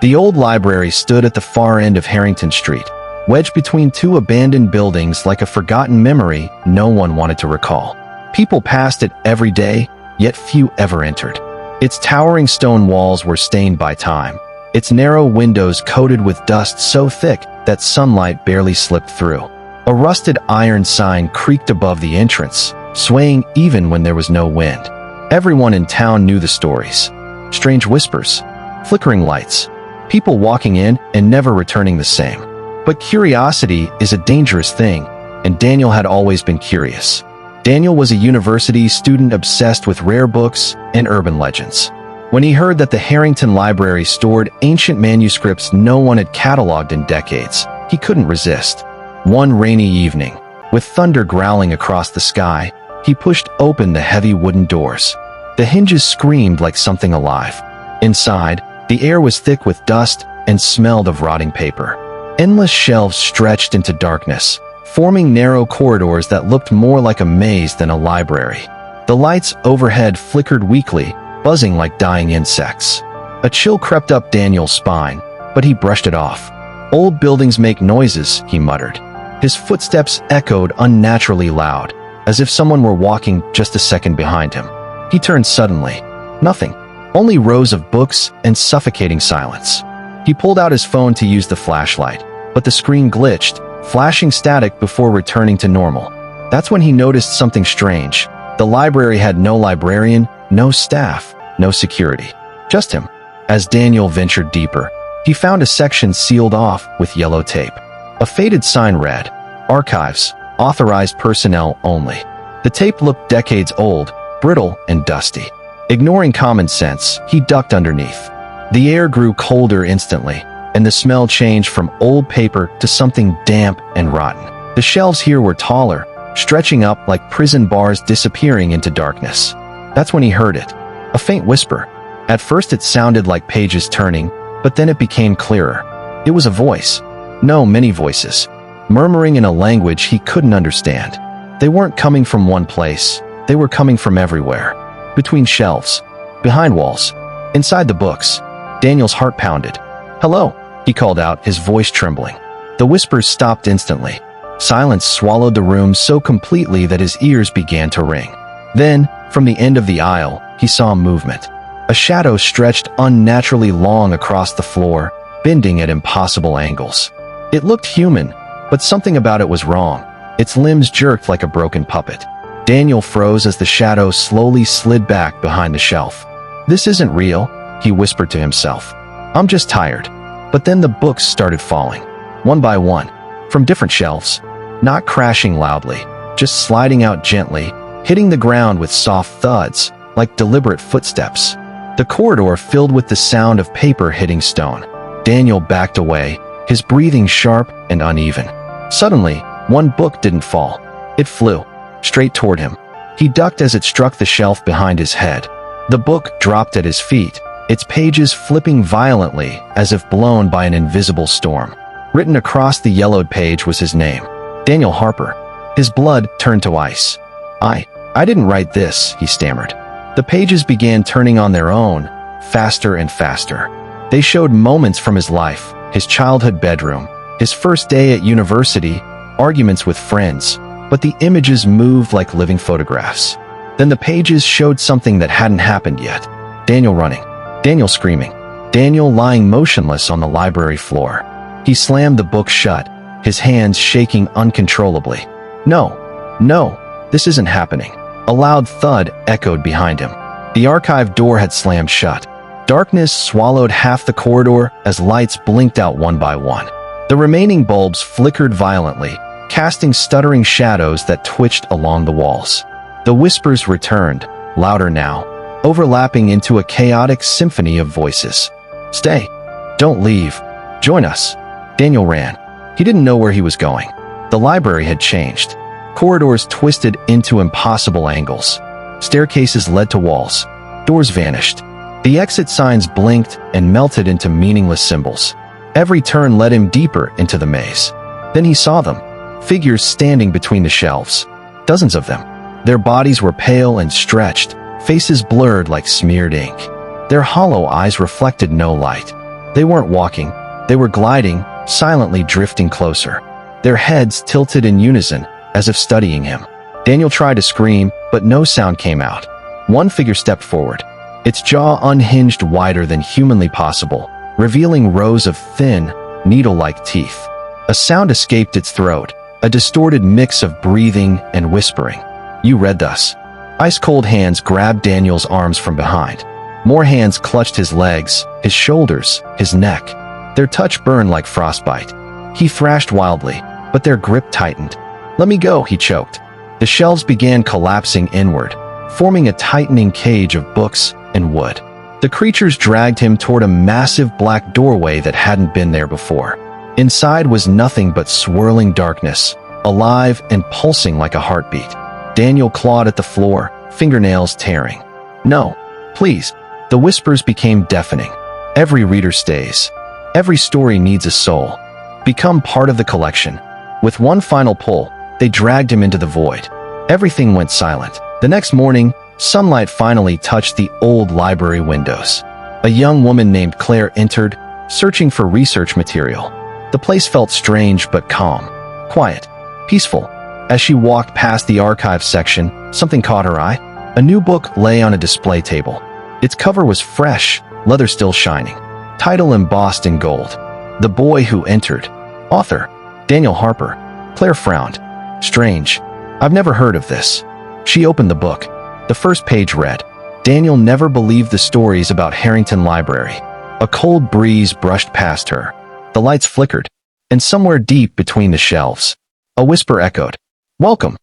The old library stood at the far end of Harrington Street, wedged between two abandoned buildings like a forgotten memory no one wanted to recall. People passed it every day, yet few ever entered. Its towering stone walls were stained by time, its narrow windows coated with dust so thick that sunlight barely slipped through. A rusted iron sign creaked above the entrance, swaying even when there was no wind. Everyone in town knew the stories. Strange whispers, flickering lights, people walking in and never returning the same. But curiosity is a dangerous thing, and Daniel had always been curious. Daniel was a university student obsessed with rare books and urban legends. When he heard that the Harrington Library stored ancient manuscripts no one had cataloged in decades, he couldn't resist. One rainy evening, with thunder growling across the sky, he pushed open the heavy wooden doors. The hinges screamed like something alive. Inside, the air was thick with dust and smelled of rotting paper. Endless shelves stretched into darkness, forming narrow corridors that looked more like a maze than a library. The lights overhead flickered weakly, buzzing like dying insects. A chill crept up Daniel's spine, but he brushed it off. "Old buildings make noises," he muttered. His footsteps echoed unnaturally loud, as if someone were walking just a second behind him. He turned suddenly. Nothing. Only rows of books and suffocating silence. He pulled out his phone to use the flashlight, but the screen glitched, flashing static before returning to normal. That's when he noticed something strange. The library had no librarian, no staff, no security. Just him. As Daniel ventured deeper, he found a section sealed off with yellow tape. A faded sign read, "Archives, authorized personnel only." The tape looked decades old, brittle and dusty. Ignoring common sense, he ducked underneath. The air grew colder instantly, and the smell changed from old paper to something damp and rotten. The shelves here were taller, stretching up like prison bars disappearing into darkness. That's when he heard it. A faint whisper. At first it sounded like pages turning, but then it became clearer. It was a voice. No, many voices, murmuring in a language he couldn't understand. They weren't coming from one place. They were coming from everywhere. Between shelves, behind walls, inside the books. Daniel's heart pounded. "Hello," he called out, his voice trembling. The whispers stopped instantly. Silence swallowed the room so completely that his ears began to ring. Then, from the end of the aisle, he saw movement. A shadow stretched unnaturally long across the floor, bending at impossible angles. It looked human, but something about it was wrong. Its limbs jerked like a broken puppet. Daniel froze as the shadow slowly slid back behind the shelf. "This isn't real," he whispered to himself. "I'm just tired." But then the books started falling, one by one, from different shelves, not crashing loudly, just sliding out gently, hitting the ground with soft thuds, like deliberate footsteps. The corridor filled with the sound of paper hitting stone. Daniel backed away, his breathing sharp and uneven. Suddenly, one book didn't fall. It flew, straight toward him. He ducked as it struck the shelf behind his head. The book dropped at his feet, its pages flipping violently as if blown by an invisible storm. Written across the yellowed page was his name, Daniel Harper. His blood turned to ice. I didn't write this," he stammered. The pages began turning on their own, faster and faster. They showed moments from his life, his childhood bedroom, his first day at university, arguments with friends, but the images moved like living photographs. Then the pages showed something that hadn't happened yet. Daniel running, Daniel screaming, Daniel lying motionless on the library floor. He slammed the book shut, his hands shaking uncontrollably. No, this isn't happening." A loud thud echoed behind him. The archive door had slammed shut. Darkness swallowed half the corridor as lights blinked out one by one. The remaining bulbs flickered violently, casting stuttering shadows that twitched along the walls. The whispers returned, louder now, overlapping into a chaotic symphony of voices. "Stay. Don't leave. Join us." Daniel ran. He didn't know where he was going. The library had changed. Corridors twisted into impossible angles. Staircases led to walls. Doors vanished. The exit signs blinked and melted into meaningless symbols. Every turn led him deeper into the maze. Then he saw them, figures standing between the shelves. Dozens of them. Their bodies were pale and stretched, faces blurred like smeared ink. Their hollow eyes reflected no light. They weren't walking, they were gliding, silently drifting closer. Their heads tilted in unison, as if studying him. Daniel tried to scream, but no sound came out. One figure stepped forward, its jaw unhinged wider than humanly possible, revealing rows of thin, needle-like teeth. A sound escaped its throat, a distorted mix of breathing and whispering. "You read thus." Ice-cold hands grabbed Daniel's arms from behind. More hands clutched his legs, his shoulders, his neck. Their touch burned like frostbite. He thrashed wildly, but their grip tightened. "Let me go," he choked. The shelves began collapsing inward, forming a tightening cage of books and wood. The creatures dragged him toward a massive black doorway that hadn't been there before. Inside was nothing but swirling darkness, alive and pulsing like a heartbeat. Daniel clawed at the floor, fingernails tearing. "No, please." The whispers became deafening. "Every reader stays. Every story needs a soul. Become part of the collection." With one final pull, they dragged him into the void. Everything went silent. The next morning, sunlight finally touched the old library windows. A young woman named Claire entered, searching for research material. The place felt strange but calm, quiet, peaceful. As she walked past the archive section, something caught her eye. A new book lay on a display table. Its cover was fresh, leather still shining. Title embossed in gold. "The Boy Who Entered." Author, Daniel Harper. Claire frowned. "Strange. I've never heard of this." She opened the book. The first page read, "Daniel never believed the stories about Harrington Library." A cold breeze brushed past her. The lights flickered, and somewhere deep between the shelves, a whisper echoed, "Welcome."